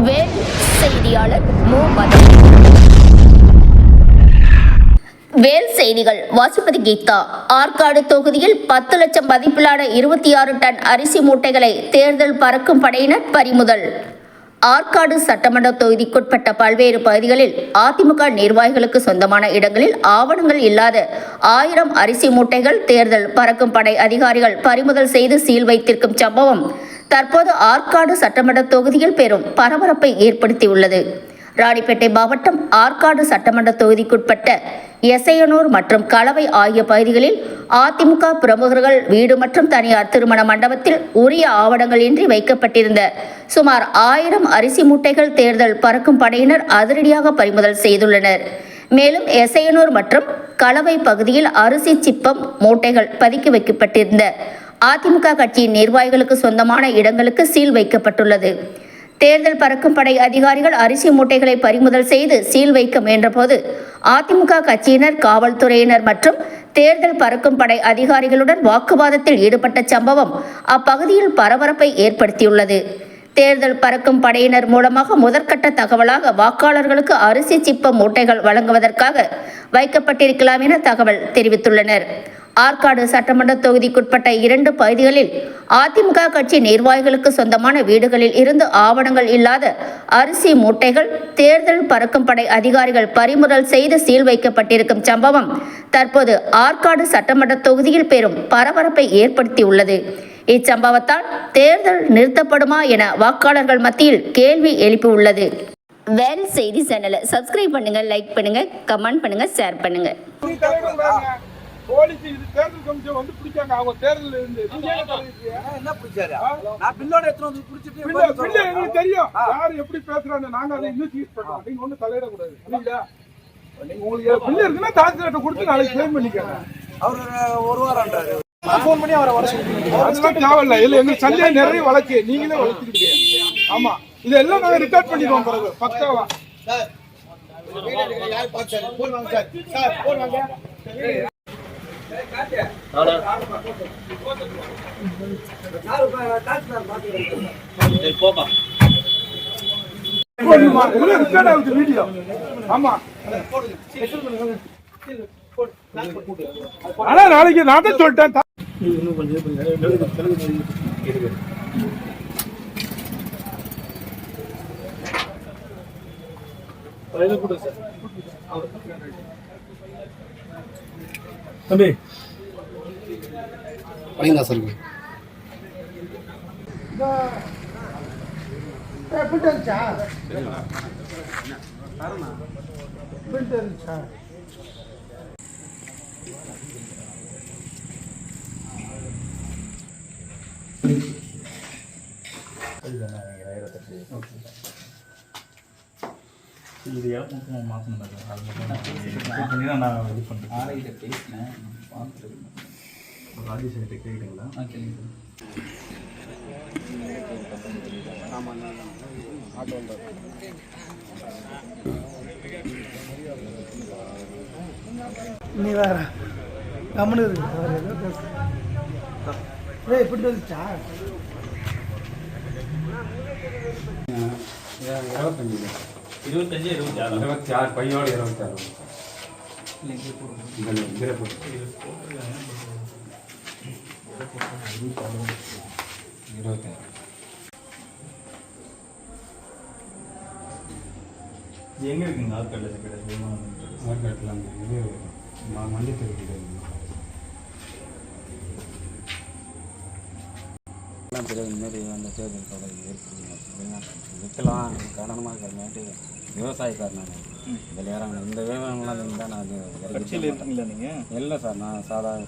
வேல் செய்தியாளர் மு. மதன். வேல் செய்திகள் வாசிப்பது கீதா. ஆற்காடு தொகுதியில் 10 லட்சம் மதிப்பிலான 26 டன் அரிசி மூட்டைகளை தேர்தல் பறக்கும் படையினர் பறிமுதல். ஆற்காடு சட்டமன்ற தொகுதிக்குட்பட்ட பல்வேறு பகுதிகளில் அதிமுக நிர்வாகிகளுக்கு சொந்தமான இடங்களில் ஆவணங்கள் இல்லாத 1000 அரிசி மூட்டைகள் தேர்தல் பறக்கும் படை அதிகாரிகள் பறிமுதல் செய்து சீல் வைத்திருக்கும் சம்பவம் தற்போது ஆற்காடு சட்டமன்ற தொகுதியில் பெரும் பரபரப்பை ஏற்படுத்தியுள்ளது. ராணிப்பேட்டை மாவட்டம் ஆற்காடு சட்டமன்ற தொகுதிக்குட்பட்ட எசையனூர் மற்றும் கலவை ஆகிய பகுதிகளில் அதிமுக பிரமுகர்கள் வீடு மற்றும் தனியார் திருமண மண்டபத்தில் உரிய ஆவணங்கள் இன்றி வைக்கப்பட்டிருந்த சுமார் 1000 அரிசி மூட்டைகள் தேர்தல் பறக்கும் படையினர் அதிரடியாக பறிமுதல் செய்துள்ளனர். மேலும் எசையனூர் மற்றும் கலவை பகுதியில் அரிசி சிப்பம் மூட்டைகள் பதுக்கி வைக்கப்பட்டிருந்த அதிமுக கட்சியின் நிர்வாகிகளுக்கு சொந்தமான இடங்களுக்கு சீல் வைக்கப்பட்டுள்ளது. தேர்தல் பறக்கும் படை அதிகாரிகள் அரிசி மூட்டைகளை பறிமுதல் செய்து சீல் வைக்க முயன்றபோது அதிமுக கட்சியினர், காவல்துறையினர் மற்றும் தேர்தல் பறக்கும் படை அதிகாரிகளுடன் வாக்குவாதத்தில் ஈடுபட்ட சம்பவம் அப்பகுதியில் பரபரப்பை ஏற்படுத்தியுள்ளது. தேர்தல் பறக்கும் படையினர் மூலமாக முதற்கட்ட தகவலாக வாக்காளர்களுக்கு அரிசி சிப்ப மூட்டைகள் வழங்குவதற்காக வைக்கப்பட்டிருக்கலாம் என தகவல் தெரிவித்துள்ளனர். ஆற்காடு சட்டமன்ற தொகுதிக்குட்பட்ட 2 பகுதிகளில் அதிமுக கட்சி நிர்வாகிகளுக்கு சொந்தமான வீடுகளில் இருந்து ஆவணங்கள் இல்லாத அரிசி மூட்டைகள் தேர்தல் பறக்கும் படை அதிகாரிகள் பறிமுதல் செய்து சீல் வைக்கப்பட்டிருக்கும் சம்பவம் தற்போது ஆற்காடு சட்டமன்ற தொகுதியில் பெரும் பரபரப்பை ஏற்படுத்தியுள்ளது. இச்சம்பவத்தால் தேர்தல் நிறுத்தப்படுமா என வாக்காளர்கள் மத்தியில் கேள்வி எழுப்பியுள்ளது. வேல் செய்தி சேனலை சப்ஸ்கிரைப் பண்ணுங்க, லைக் பண்ணுங்க, கமெண்ட் பண்ணுங்க, ஷேர் பண்ணுங்க. போலீஸ் இது தேர்தல் கமிஷன் வந்து பிடிச்சாங்க. அவங்க தேர்தல் இருந்து என்ன பிடிச்சாரு? நான் பில்லோட எடுத்து வந்து பிடிச்சிட்டு பில்ல எங்களுக்கு தெரியும் யார் எப்படி பேசுறாங்க. நாங்க அதை இன்னும் யூஸ் பண்றோம். நீங்க ஒண்ணு தலையிட கூடாது. புரியுதா? நீங்க உங்களுக்கு பில்ல இருக்குன்னா தாசில்தார்ட்ட கொடுத்து நாளைக்கு கிளைம் பண்ணிக்கங்க. அவர் ஒரு வாரம்ன்றாரு. ஃபோன் பண்ணி அவரை வர சொல்லுங்க. அதெல்லாம் தேவையில்லை. இல்ல எங்களுக்கு சந்தேகம் நிறைய வழக்கு நீங்களே வளர்த்துக்கிட்டீங்க. ஆமா, இதெல்லாம் நாங்க ரிகார்ட் பண்ணிடுவோம். பிறகு பக்காவா சார் யார் பாச்சாரு போன் வாங்க சார். சார் போன் வாங்க. நாளைக்கு நான் தான் சொல்லிட்டேன். தம்பி பையனா சொல்லுங்க. இது இடம் மாற்றணும். அது மட்டும் நான் இது பண்ணுறேன். ஆலையிட்ட பேசினேன், பார்த்துருக்கேன். ராஜேஷ் கிட்ட கேட்குறீங்களா? கேளுங்க. ஆமாம், ஆட்டோ நீ வேற கம்முன்னு இருக்கு. எப்படி வந்துச்சா? 25 26 பையோட 26 எங்கே இருக்குங்க? ஆற்காட்டில் கிடையாது. ஆற்காட்டில் அந்த இது மஞ்சள் தெரியாது. இதுமாரி அந்த தேர்தல் தொடர் ஏற்படுங்க வைக்கலாம் காரணமாக இருக்கிறமாட்டி விவசாயக்காரன் நான் இதில் இறங்கினேன். இந்த விவரங்கள்லாம் இருந்தால் நான் கட்சியில் இருக்கீங்களா நீங்கள்? இல்லை சார், நான் சாதாரண